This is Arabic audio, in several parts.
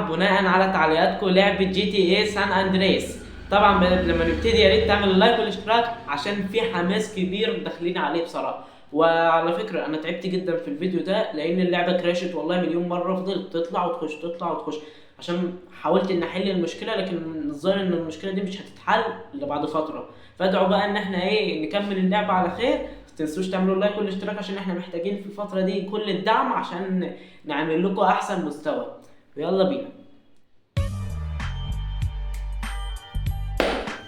بناء على تعليقاتكم لعبة جي تي اي سان اندريس. طبعا لما نبتدي يا ريت تعمل لايك والاشتراك عشان في حماس كبير داخلين عليه بصراحة. وعلى فكرة انا تعبت جدا في الفيديو ده لان اللعبة كراشت والله مليون مرة، فضلت تطلع وتخش تطلع وتخش عشان حاولت ان احل المشكلة، لكن الظاهر ان المشكلة دي مش هتتحل الا بعد فترة. فادعوا بقى ان احنا نكمل اللعبة على خير. متنسوش تعملوا لايك والاشتراك عشان احنا محتاجين في الفترة دي كل الدعم عشان نعمل لكم احسن مستوى. يلا بينا.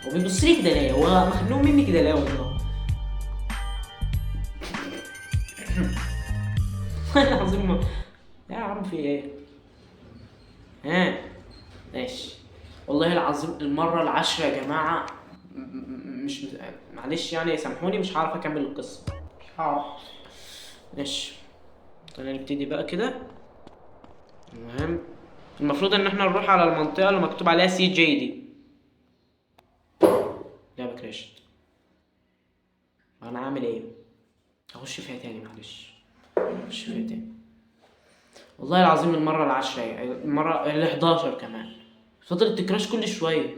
هو بيبص لي كده ليه؟ هو مخنوق مني كده ليه والله؟ والله العظيم يا عم في ايه؟ ها ماشي. والله العظيم المرة العاشرة يا جماعة. مش معلش يعني سامحوني، مش هعرف اكمل القصة. مش هعرف. ماشي. خلينا نبتدي بقى كده. المهم المفروض ان احنا نروح على المنطقة اللي مكتوب عليها سي جي دي. لعبة كراشت. انا عامل ايه؟ اخش فيها تاني معلش. اخش فيها تاني. والله العظيم المرة العاشرة، المرة ال11 كمان. فضلت تكراش كل شوية.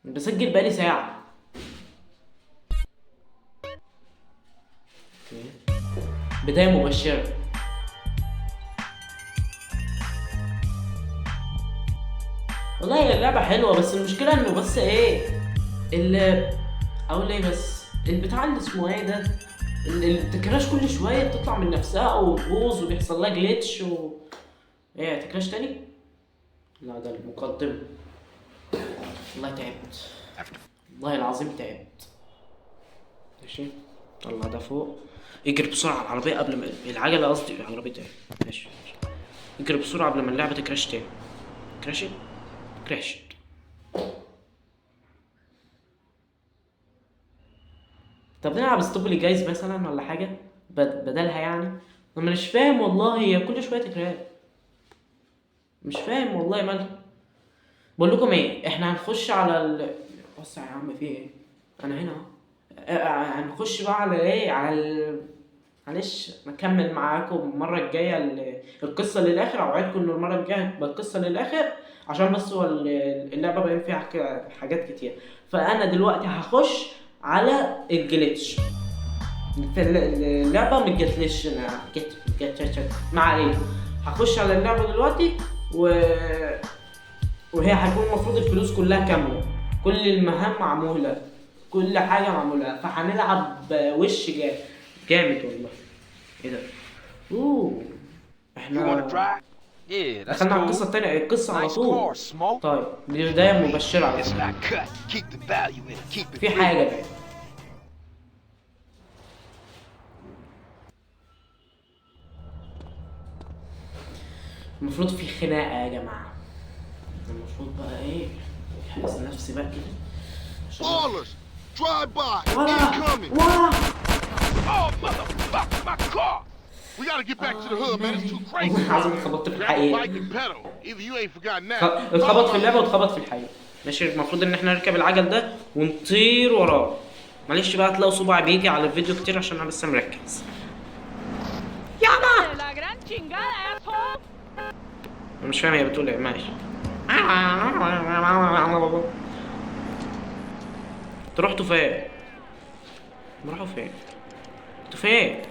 بسجل بقالي ساعة. اوكي. بداية مبشرة. والله هي اللعبة حلوة بس المشكلة انه بس اللي اقول ايه، بس البتاع اللي اسمه ايه ده، اللي بتكراش كل شوية بتطلع من نفسها او تبوظ وبيحصل لها جليتش ايه تكراش تاني؟ لا ده المقدم. والله تعبت. والله العظيم تعبت. ماشي. طلع ده فوق. اجري بسرعة على العربية قبل ما العجلة، قصدي العربية تاني. ماشي. اجري بسرعة قبل ما اللعبة تكراش تاني. كراشت. كراشت. طب نلعب ستوب جايز مثلا ولا حاجة بدلها يعني. انا مش فاهم والله، هي كل شوية تكرار. مش فاهم والله مالها. بقول لكم ايه، احنا هنخش على وسع يا عم في ايه. انا هنا هنخش بقى على معلش نكمل معاكم المرة الجاية القصة للآخر. أوعدكم إن المرة الجاية هتبقى القصة للآخر عشان بس هو اللعبة باين فيها حاجات كتير. فأنا دلوقتي هخش على الجليتش. اللعبة متجتلش ما علينا. هخش على اللعبة دلوقتي وهي هيكون المفروض الفلوس كلها كاملة، كل المهام معمولة، كل حاجة معمولة، فهنلعب وش جامد والله. ايه ده؟ اوه احنا دخلنا على القصة التانية، القصة على طول. طيب دي بداية مبشرة على فكرة. في حاجة بقى. المفروض في خناقة يا جماعة. المفروض بقى احس نفسي بقى كده. Ballers, drive by, ورا incoming. ورا. Oh, motherfucker, my car. We gotta get back to the hood, man. It's too crazy. والله العظيم اتخبطت في Grab a الحقيقة. bike and pedal. Either you ain't forgotten that. اتخبط في اللعبة واتخبط في الحقيقة. ماشي. المفروض ان احنا نركب العجل ده ونطير وراه. معلش بقى هتلاقوا صباعي بيجي على الفيديو كتير عشان انا بس مركز. يلا. انا مش فاهم هي بتقول ايه. ماشي. انتوا رحتوا فين؟ راحوا فين؟ انتوا فين؟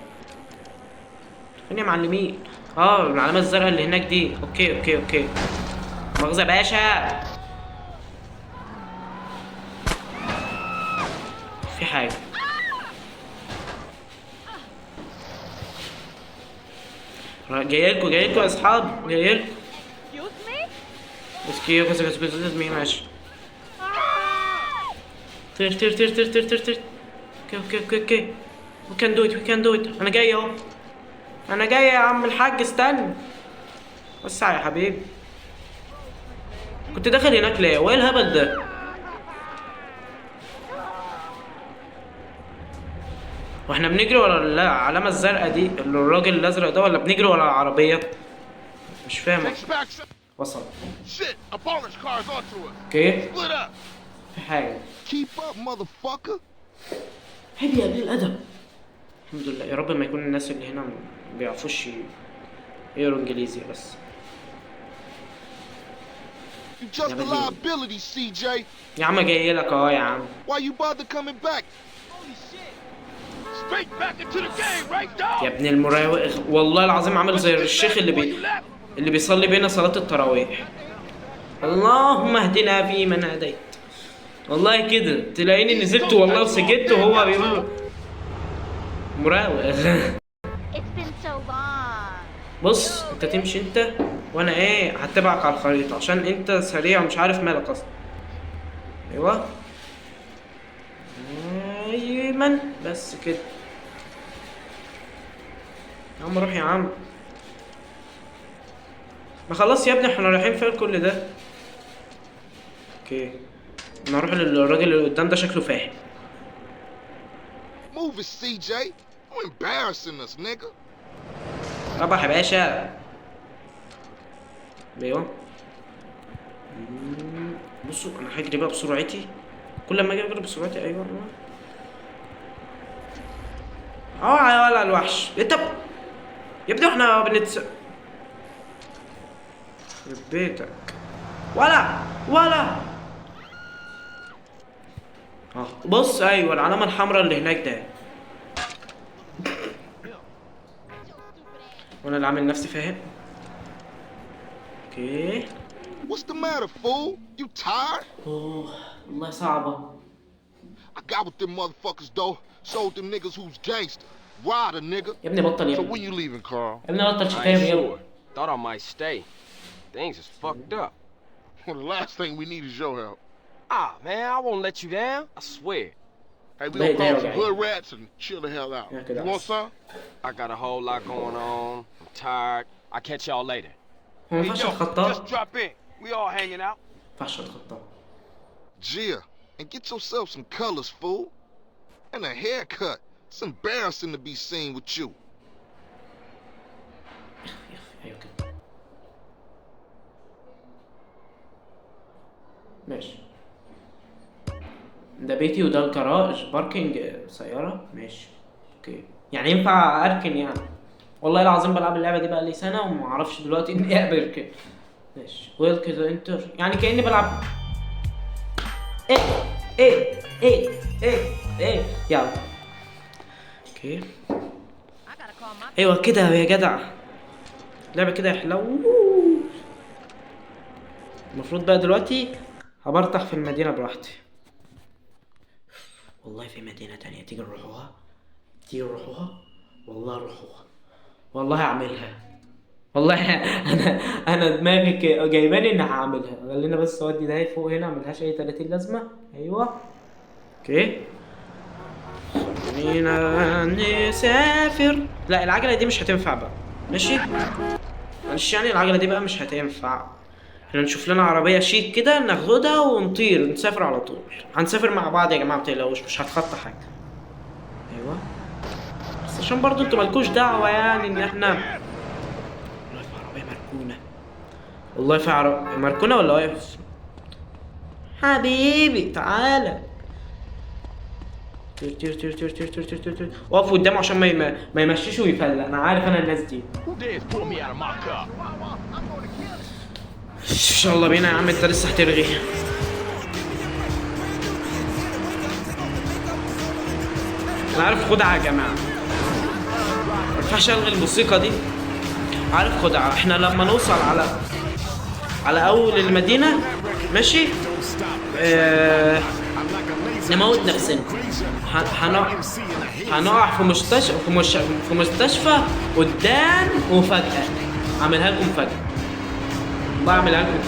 فين يا معلمين؟ العلامة الزرقاء اللي هناك دي. اوكي اوكي اوكي. مؤاخذة يا باشا. في حاجة. جايلكوا يا اصحاب، جايلكوا. اسكيوز مي. ماشي. طير طير طير طير طير طير طير. اوكي اوكي اوكي اوكي. وي كان دو ات وي كان دو ات. انا جاي اهو. انا جاي يا عم الحاج، استنى. وسع يا حبيبي. كنت داخل هناك ليه؟ وايه الهبل ده؟ واحنا بنجري ورا العلامة الزرقاء دي، الراجل الازرق ده، ولا بنجري ورا العربية؟ مش فاهم. وصل. اوكي. في حاجة. عيب يا قليل الأدب. الحمد لله. يا رب ما يكون الناس اللي هنا ما بيعرفوش يورو انجليزي بس. You just a liability, CJ. يا عم جاي لك اهو يا عم. Why you bother coming back? Straight back into the game, right, dog? يا ابن المراوغ والله العظيم عامل زي الشيخ اللي بيصلي بينا صلاة التراويح. اللهم اهدنا فيمن هديت. والله كده تلاقيني نزلت والله وسجدت وهو بيقول مراوغ. بص انت تمشي انت وانا ايه هتبعك على الخريطة عشان انت سريع ومش عارف مالك اصلا. ايوه ايمن بس كده. يا عم روح يا عم. ما خلاص يا ابني احنا رايحين فين كل ده. اوكي انا هروح للراجل اللي قدام ده شكله فاهم. Move it, CJ. You embarrassing us, nigga. ربح يا باشا. ايوه بصوا انا هجري بقى بسرعتي. كل ما اجي اجري بسرعتي. ايوه يا ولا الوحش انت يا ابني احنا يخرب بيتك ولا بص ايوه العلامه الحمراء اللي هناك ده. وانا اللي عامل نفسي فاهم. اوكي What's the matter, fool? You tired? والله صعبه. I got with them motherfuckers though. Showed them niggas who's gangster. Rider, nigga. يا ابني بطل يا So ابني. when you leaving, Carl? يا ابني بطل شتايم يا ابني. Thought I might stay. Things is fucked up. Well, the last thing we need is your help. Ah, man, I won't let you down. I swear. Hey, we They- gonna call they some okay. hood rats and chill the hell out. Yeah, good You ass. want some? I got a whole lot going on. I'm tired. I'll catch y'all later. هو ما ينفعش تتخطاه. Just drop in. We all hanging out. ما ينفعش تتخطاه. Gia, and get yourself some colors, fool. And a haircut. It's embarrassing to be seen with you. ايوه كده. ماشي. ده بيتي وده الجراج باركينج سيارة. ماشي اوكي يعني ينفع اركن يعني. والله العظيم بلعب اللعبة دي بقى لي سنة وما اعرفش دلوقتي اني اركن. ماشي ويل كده انتر يعني كأني بلعب ايه يلا اوكي. ايوه كده يا جدع لعبة كده يحلو. المفروض بقى دلوقتي هبرتح في المدينة براحتي. والله في مدينة تانية تيجي نروحوها. والله نروحوها. والله هعملها. والله انا دماغي جايباني اني هعملها. خلينا بس اودي ده فوق هنا ملهاش اي 30 لازمة. ايوه اوكي خلينا نسافر. لا العجلة دي مش هتنفع بقى. ماشي معلش يعني العجلة دي بقى مش هتنفع. احنا نشوف لنا عربية شيك كده ناخدها ونطير نسافر على طول. هنسافر مع بعض يا جماعة متقلقوش مش هتخطى حاجة. ايوه بس عشان برضو انتوا مالكوش دعوة يعني ان احنا. والله في عربية مركونة. والله في عربية مركونة ولا واقف؟ حبيبي تعالى. طير وقف قدامه عشان ما يمشيش ويفلق. انا عارف انا الناس دي. Who dares pull me out of my car? ان شاء الله بينا يا عم انت لسه هترغي. انا عارف خدعة يا جماعة. ما ينفعش الغي الموسيقى دي. عارف خدعة احنا لما نوصل على اول المدينة ماشي نموت نفسنا. هنقع في مستشفى قدام وفجأة. اعملها لكم فجأة. والله اعملها لكم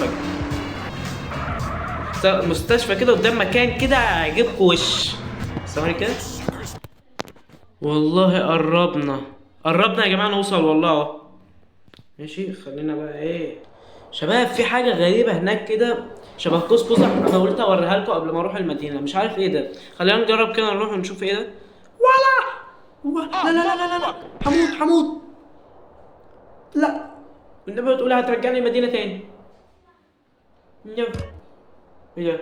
فجأة. مستشفى كده قدام مكان كده هيعجبكم وش. ثواني كده. والله قربنا يا جماعة نوصل والله اهو. ماشي خلينا بقى ايه شباب في حاجة غريبة هناك كده شبه قوس انا قلت اوريها لكم قبل ما اروح المدينة. مش عارف ايه ده. خلينا نجرب كده نروح ونشوف ايه ده. لا حمود لا النبي بتقول هترجعني مدينة تاني. ايه ده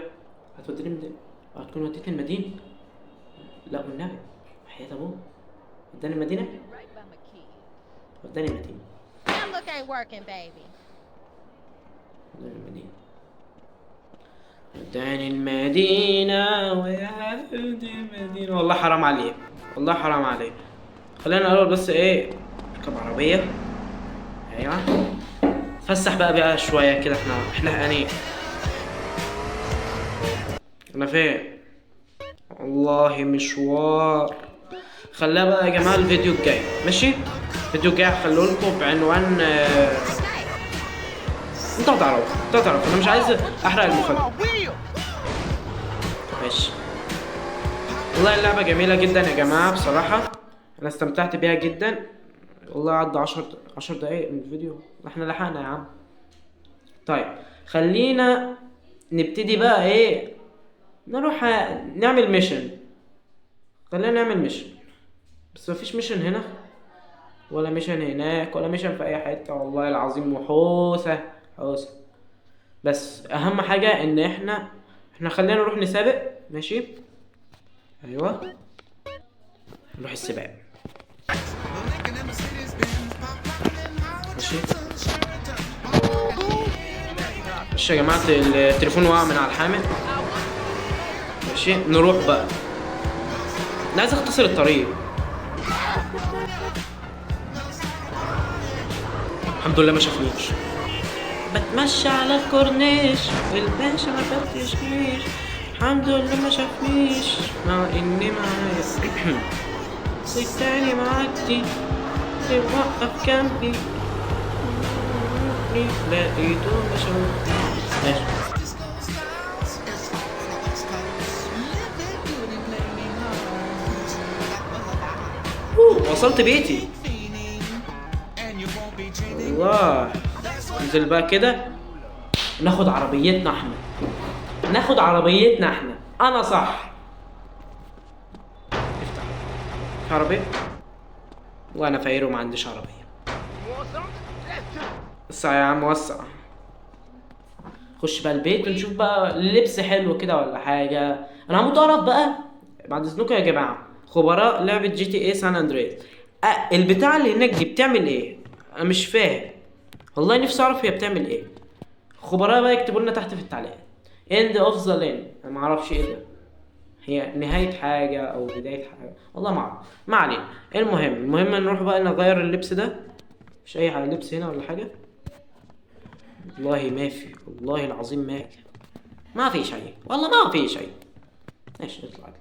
هتوديني مدينة. هتكون وديتني المدينة. لا والنبي حياة ابوه وداني المدينة. hook ain't working, baby. المدينة وداني المدينة ويا ودي المدينة. والله حرام عليه، والله حرام عليه. خلينا الاول بس ايه نركب عربية. ايوه نتفسح بقى شوية كده، احنا حقانين. انا فين؟ والله مشوار. خليها بقى يا جماعة الفيديو الجاي، ماشي؟ الفيديو الجاي هخليه لكم بعنوان انتوا هتعرفوا. انا مش عايز احرق المفاجأة. ماشي. والله اللعبة جميلة جدا يا جماعة بصراحة، انا استمتعت بيها جدا. والله عدى 10 دقايق من الفيديو، احنا لحقنا يا عم. طيب خلينا نبتدي بقى ايه، نروح نعمل ميشن. خلينا نعمل ميشن، بس مفيش ميشن هنا ولا ميشن هناك ولا ميشن في اي حتة. والله العظيم وحوسة. بس اهم حاجة ان احنا خلينا نروح نسابق. ماشي ايوه نروح السباق. ماشي يا جماعة، التليفون وقع من على الحامل. ماشي نروح بقى. انا عايز اختصر الطريق. الحمد لله ما شافنيش. بتمشى على الكورنيش الباشا ما فتشنيش. الحمد لله ما شافنيش مع اني معايا صيت تاني معدي توقف جنبي لقيته ما شافنيش. وصلت بيتي. الله. ننزل بقى كده ناخد عربيتنا احنا. انا صح. افتح عربية وانا فقير وما عنديش عربية. وسع يا عم وسع. خش بقى البيت ونشوف بقى لبس حلو كده ولا حاجة. انا هموت اعرف بقى بعد اذنكم يا جماعة خبراء لعبة جي تي اي سان اندرياس، البتاع اللي هناك دي بتعمل ايه؟ انا مش فاهم والله، نفسي اعرف هي بتعمل ايه. خبراء بقى يكتبوا لنا تحت في التعليقات. end of the lane. انا ما اعرفش ايه ده، هي نهاية حاجة او بداية حاجة والله ما اعرف. ما علينا. المهم نروح بقى نغير اللبس ده. مش اي حاجة لبس هنا ولا حاجة. والله ما في، والله العظيم ما في شيء، والله ما في شيء. ماشي اطلع.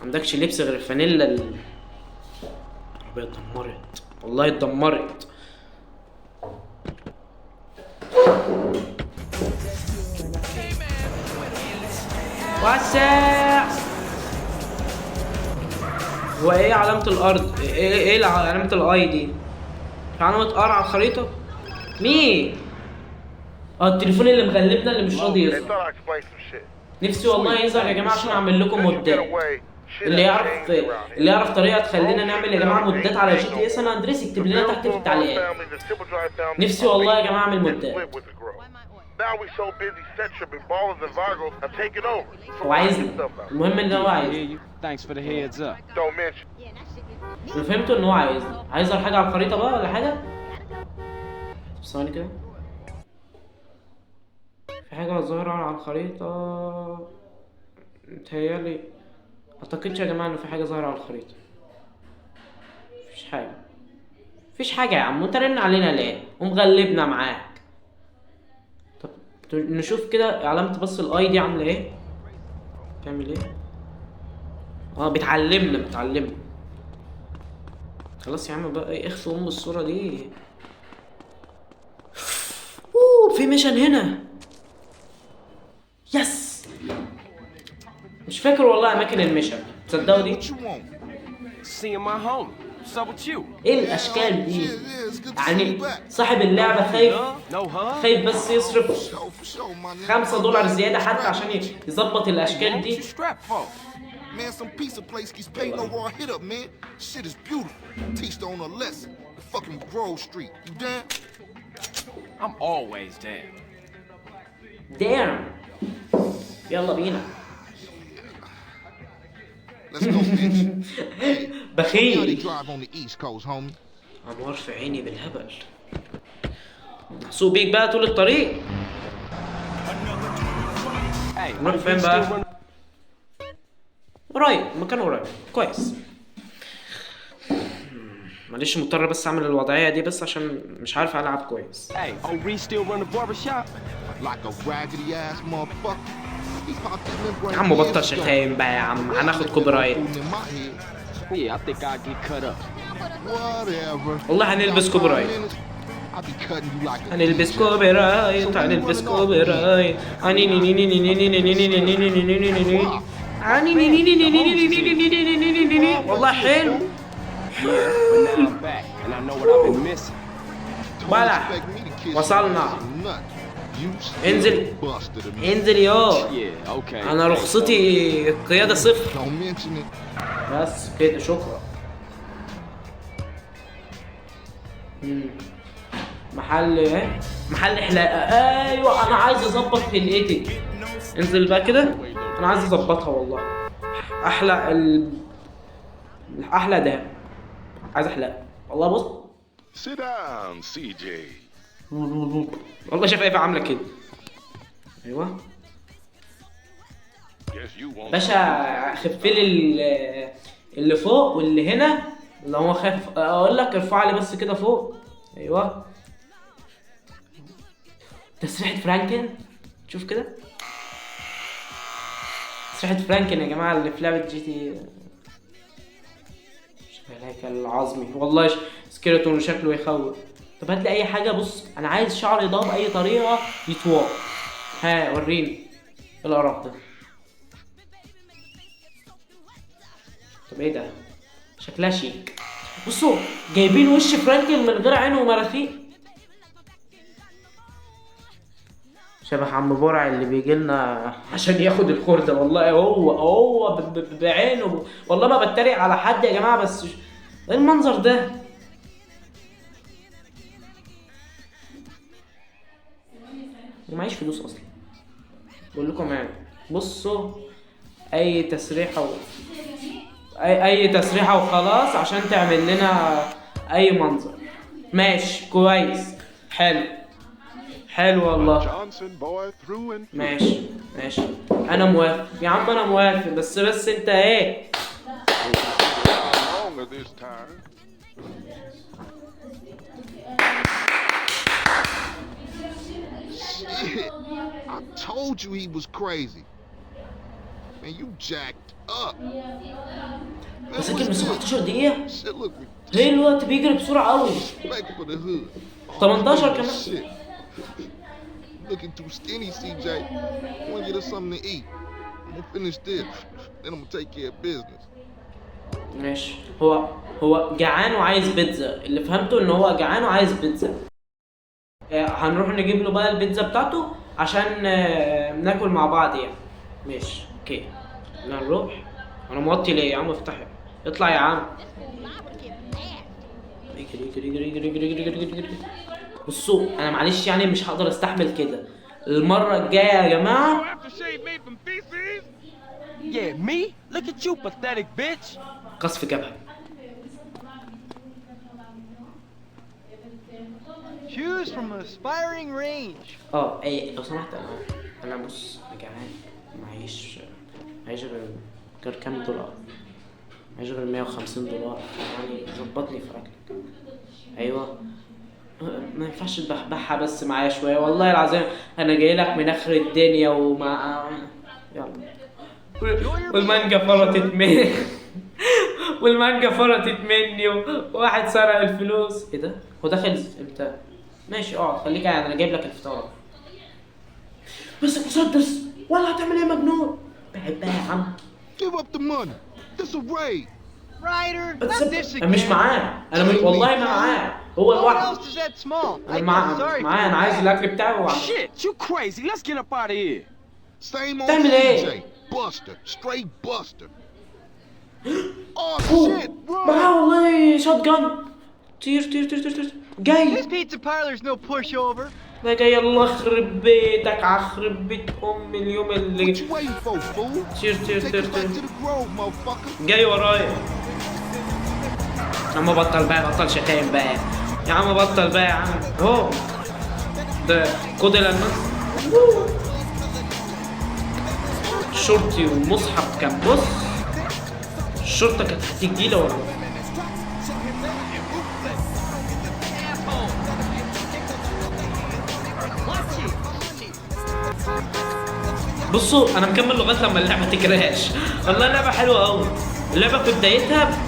عندكش لبس غير الفانيلا العربية اتدمرت، والله اتدمرت. وسع. هو ايه علامة الارض؟ ايه علامة الاي دي؟ في علامة ار على الخريطة؟ مين؟ التليفون اللي مغلبنا اللي مش راضي يظهر. نفسي والله يظهر يا جماعة عشان اعمل لكم مودات. اللي يعرف طريقة تخلينا نعمل يا جماعة مودات على جي تي اي سان اندريس يكتب لنا تحت في التعليقات. نفسي والله يا جماعة اعمل مودات. هو عايزني. المهم ان هو عايزني. انا فهمته ان هو عايز حاجة على الخريطة بقى ولا حاجة. ثواني كده، في حاجة ظاهرة على الخريطة متهيألي. متأكدش يا جماعة إن في حاجة ظاهرة على الخريطة. مفيش حاجة يا عم، انت رن علينا ليه؟ ومغلبنا معاك. طب نشوف كده علامة بس الاي دي عاملة ايه؟ بتعمل ايه؟ بتعلمنا. خلاص يا عم بقى ايه، اخفي الصورة دي. في ميشن هنا. يس. مش فاكر والله اماكن الميشن، تصدقوا دي؟ ايه الاشكال دي؟ يعني صاحب اللعبة خايف بس يصرف $5 زيادة حتى عشان يظبط الاشكال دي. Man, some pizza place keeps paying over our hit up, man. Shit is beautiful. Teach the owner a lesson. The fucking Grove Street. You down? I'm always down. Damn. يلا بينا. Let's go, bitch. Hey, how they بخيل. drive on the East Coast, homie? انوار في عيني بالهبل. سوق بيك بقى طول الطريق. Hey, نروح we فين still بقى؟ running- قريب، مكان قريب كويس. معلش مضطر بس اعمل الوضعيه دي بس عشان مش عارف العب كويس. Hey, Reed still run the barbershop? Like a raggedy ass motherfucker. He popped his membrane يا عم بطل years ago. شتايم بقى يا عم، هناخد كوبي رايت. In my head. Yeah, I think I'll get cut up. Whatever. والله هنلبس كوبي رايت. I'll be cutting you like a هنلبس كوبي رايت، هنلبس كوبي رايت. والله حلو. But now I'm back, and I know what I've been missing. بلع. وصلنا. انزل انزل يو. Yeah, okay. انا رخصتي قيادة صفر. Don't mention it. بس كده شكرا. محل ايه؟ محل حلاقة. ايوه انا عايز اظبط حلقتي. انزل بقى كده. انا عايز اظبطها والله. احلق احلى ده. عايز احلق. والله بص. Sit down, CJ. والله شايف عامله كده. ايوه Guess you won't. باشا، خفلي اللي فوق واللي هنا. اللي هو خاف اقول لك ارفع لي بس كده فوق. ايوه تسريحة فرانكن. شوف كده تسريحة فرانكن يا جماعة اللي في لعبة جي تي. شوف الهيكل العظمي والله سكيلتون شكله يخوف. طب هات لي اي حاجة. بص انا عايز شعري ده بأي طريقة يتواق. ها وريني ايه القرف ده. طب ايه ده؟ شكلها شيك. بصوا جايبين وش فرانكل من غير عين ومراخيق. شبه عم برع اللي بيجي لنا عشان ياخد الخردة. والله هو بعينه. والله ما بتريق على حد يا جماعة، بس ايه المنظر ده؟ معيش فلوس اصلا. بقول لكم يعني بصوا اي تسريحة اي تسريحة وخلاص عشان تعمل لنا اي منظر. ماشي كويس. حلو والله. Johnson boy through and through. ماشي انا موافق يا عم، انا موافق. بس انت ايه؟ Longer this time. Shit. I told you he was crazy. Man, you jacked up. Man, بس what's من this? 17 دقيقة. Shit look ridiculous. ليه الوقت بيجري بسرعة قوي؟ Respect for the hood. 18 كمان. Shit. Looking too skinny, CJ. I want to get us something to eat. I'm gonna finish this. Then I'm gonna take care of business. ماشي. هو جعان وعايز بيتزا. اللي فهمته ان هو جعان وعايز بيتزا. هنروح نجيب له بقى البيتزا بتاعته عشان ناكل مع بعض يعني. ماشي اوكي. نروح. انا موطي ليه يا عم؟ افتحي. اطلع يا عم. اجري. بصوا انا معلش يعني مش هقدر استحمل كده. المرة الجاية يا جماعة. Aftershave made from feces? Yeah, me? Look at you, pathetic bitch. قصف جبهة. Choose from aspiring range. ايه لو سمحت انا بص جعان. معيش غير كام دولار. معيش غير 150 دولار. يعني ظبطني في اكلك. ايوه ما ينفعش تبحبحها بس معايا شويه. والله العظيم انا جاي لك من اخر الدنيا ومع يلا. والمانجا فرطت مني. والمانجا فرطت مني وواحد سرق الفلوس. ايه ده؟ هو دخل امتى؟ ماشي اقعد خليك قاعد. انا جايب لك الفطار. بس مسدس ولا هتعمل ايه مجنون؟ بحبها يا عم. Give up the money. This a raid. Ryder, بس not this انا مش again. معاه. والله ما معاه. هو What لوحده. else is that small? انا I'm sorry. معاه. انا عايز الاكل بتاعه وعم. Shit, you crazy. Let's get up out of here. Same old تعمل ايه؟ CJ. Buster. Straight Buster. Oh أوه، shit, bro. معاه والله شوت جان. طير جاي. This pizza parlor's no pushover. ده جاي. الله يخرب بيتك. هخرب بيت ام اليوم What اللي you waiting for, fool? طير Take us back to the grove, motherfucker. جاي ورايا. يا عم بطل بقى، بطل شتايم بقى يا عم، بطل بقى يا عم. اهو ده كود النص شرطي ومصحف كان بص، الشرطة كانت هتجيلي ورا. بصوا انا مكمل لغايه لما اللعبه تكراش. والله اللعبه حلوه قوي، اللعبه كنت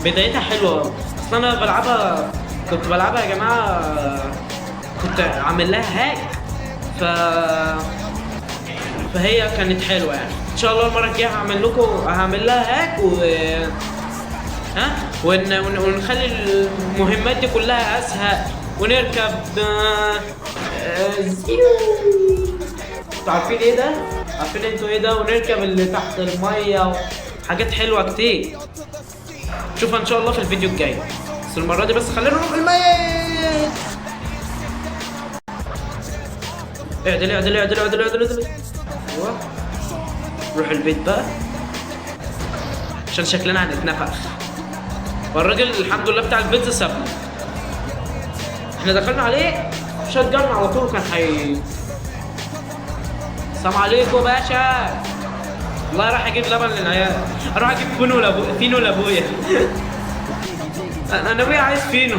بدايتها حلوه قوي. اصل انا كنت بلعبها يا جماعه، كنت عامل لها هاك، فهي كانت حلوه يعني. ان شاء الله المره الجايه هعمل لها هاك ونخلي المهمات دي كلها اسهل، ونركب انتوا عارفين ايه ده؟ عارفين انتوا ايه ده؟ ونركب اللي تحت الميه وحاجات حلوه كتير. نشوفها ان شاء الله في الفيديو الجاي، بس المره دي بس خلينا نروح الميت. اعدل اعدل اعدل اعدل اعدل اعدل. ايوه نروح البيت بقى عشان شكلنا هنتنفخ. والراجل الحمد لله بتاع البيتزا سابنا، احنا دخلنا عليه شات جن على طول كان السلام عليكم يا باشا. والله راح اجيب لبن للعيال، اروح اجيب فينو لابويا. انا ابويا عايز فينو.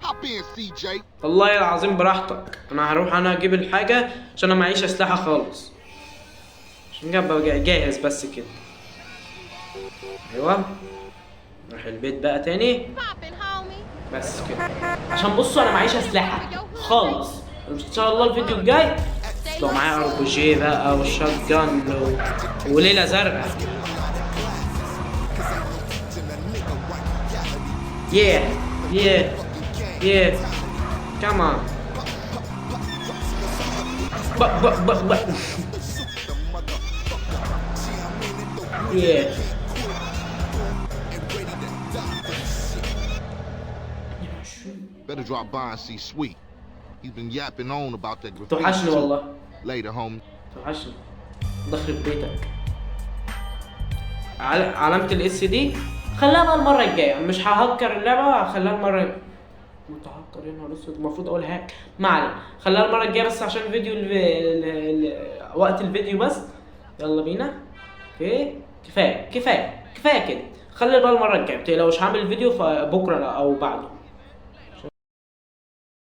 Hop in, CJ. والله العظيم براحتك، انا هروح اجيب الحاجه عشان انا معيش اسلحه خالص، عشان ابقى جاهز بس كده. ايوه نروح البيت بقى تاني بس كده، عشان بصوا انا معيش اسلحه خالص. ان شاء الله الفيديو الجاي لو معايا ار بي جي بقى والشوت جان وليله زرقاء. Yeah come on. Yeah Better drop by and see Sweet. He's been yapping on about that graffiti. توحشني والله. Later, homie. توحشني. دخل بيتك. علامة الاس دي خليها بقى المرة الجاية، مش ههكر اللعبة، هخليها المرة متهكر يا نهار اسود، المفروض اقول هاك، ما علينا، خليها المرة الجاية بس عشان الفيديو وقت الفيديو بس. يلا بينا. اوكي كفاية كده، خلي بقى المرة الجاية، متقلقوش هعمل الفيديو بكرة او بعده.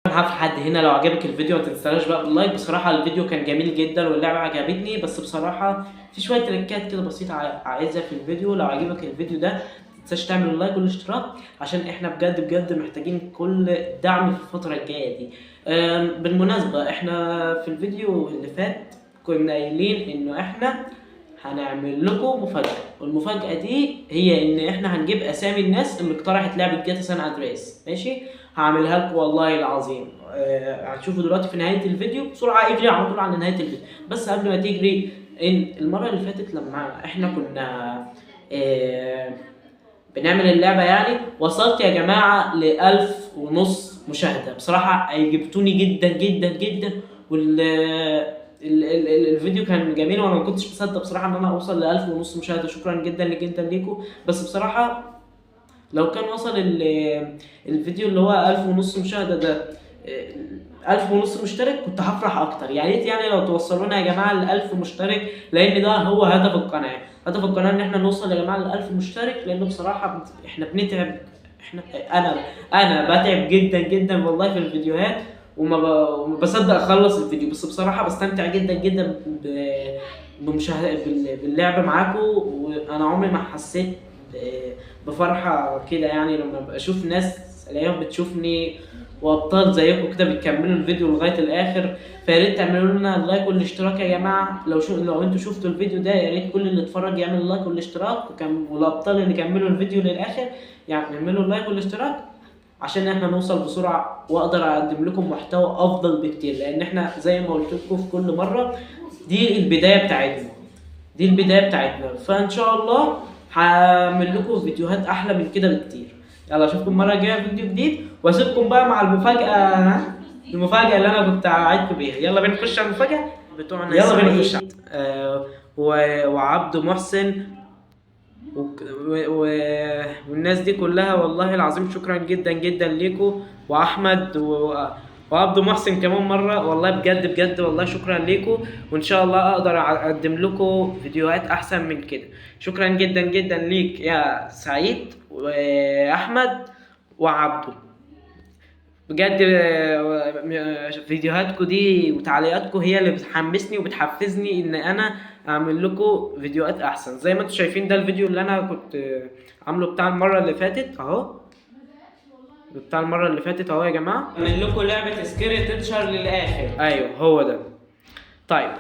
في حد هنا لو عجبك الفيديو ما تنساش بقى باللايك. بصراحه الفيديو كان جميل جدا واللعبه عجبتني، بس بصراحه في شويه تريكات كده بسيطه عايزها في الفيديو. لو عجبك الفيديو ده ما تنساش تعمل اللايك والاشتراك، عشان احنا بجد محتاجين كل دعم في الفتره الجايه دي. بالمناسبه احنا في الفيديو اللي فات كنا قايلين انه احنا هنعمل لكم مفاجاه، والمفاجاه دي هي ان احنا هنجيب اسامي الناس اللي اقترحت لعبه جاتا سان اندريس. ماشي، هعملها لكم والله العظيم. هتشوفوا دلوقتي في نهايه الفيديو بسرعه، اجري على طول على نهايه الفيديو. بس قبل ما تجري، ان المره اللي فاتت لما احنا كنا بنعمل اللعبه يعني، وصلت يا جماعه ل1500 مشاهده. بصراحه عجبتوني جدا الفيديو كان جميل، وانا ما كنتش مصدق بصراحه ان انا اوصل ل1500 مشاهده. شكرا جدا ليكم. بس بصراحه لو كان وصل الفيديو اللي هو 1500 مشاهده ده 1500 مشترك كنت هفرح اكتر. يا ريت يعني لو توصلونا يا جماعه ل 1000 مشترك، لان ده هو هدف القناه. هدف القناه ان احنا نوصل يا جماعه ل 1000 مشترك، لانه بصراحه احنا بنتعب. انا بتعب جدا والله في الفيديوهات، وما بصدق اخلص الفيديو. بس بصراحه بستمتع جدا باللعب معاكم، وانا عمري ما حسيت بفرحه كده يعني لما اشوف ناس الاقيهم بتشوفني وابطال زيكم كده بتكملوا الفيديو لغايه الاخر. فيا ريت تعملوا لنا اللايك والاشتراك يا جماعه. لو انتوا شفتوا الفيديو ده يا ريت كل اللي اتفرج يعمل اللايك والاشتراك، والابطال اللي كملوا الفيديو للاخر يعني يعملوا اللايك والاشتراك، عشان احنا نوصل بسرعه واقدر اقدم لكم محتوى افضل بكتير. لان احنا زي ما قلت لكم في كل مره دي البدايه بتاعتنا، فان شاء الله هعمل لكم فيديوهات احلى من كده بكتير. يلا اشوفكم المره الجايه في فيديو جديد، واسيبكم بقى مع المفاجاه اللي انا كنت قاعدكم بيها. يلا بينا نخش على المفاجاه بتوعنا. يلا بينا نخش. وعبد محسن والناس دي كلها والله العظيم شكرا جدا جدا ليكم، واحمد وعبده محسن كمان مره، والله بجد بجد والله شكرا ليكم، وان شاء الله اقدر اقدم لكم فيديوهات احسن من كده. شكرا جدا جدا ليك يا سعيد واحمد وعبده، بجد فيديوهاتكم دي وتعليقاتكم هي اللي بتحمسني وبتحفزني ان انا اعمل لكم فيديوهات احسن. زي ما انتم شايفين ده الفيديو اللي انا كنت عامله بتاع المره اللي فاتت اهو، بتاع المره اللي فاتت اهو يا جماعه. اعمل لكم لعبه سكيري تيتشر للاخر، ايوه هو ده. طيب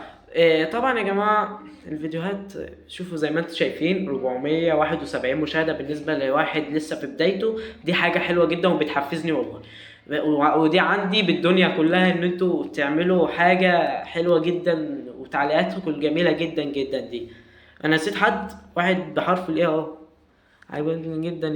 طبعا يا جماعه الفيديوهات شوفوا زي ما انتم شايفين 471 مشاهده بالنسبه لواحد لسه في بدايته، دي حاجه حلوه جدا وبتحفزني والله. ودي عندي بالدنيا كلها ان انتوا تعملوا حاجه حلوه جدا، وتعليقاتكم الجميله جدا جدا دي. انا نسيت حد واحد بحرف الايه اهو. عجبني جدا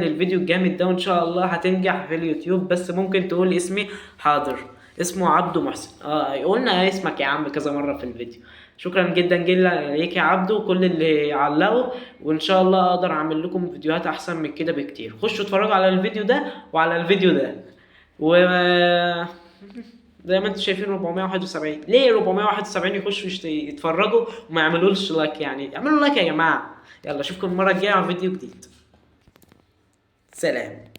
الفيديو الجامد ده، وان شاء الله هتنجح في اليوتيوب، بس ممكن تقول اسمي؟ حاضر، اسمه عبده محسن. قلنا اسمك يا عم كذا مره في الفيديو. شكرا جدا جدا ليك يا عبده وكل اللي علقوا، وان شاء الله اقدر اعمل لكم فيديوهات احسن من كده بكتير. خشوا اتفرجوا على الفيديو ده وعلى الفيديو ده. و زي ما انتم شايفين 471. ليه 471 يخشوا يتفرجوا وما يعملوش لايك؟ يعني اعملوا لايك يا جماعه. يلا اشوفكم المره الجايه على فيديو جديد. سلام.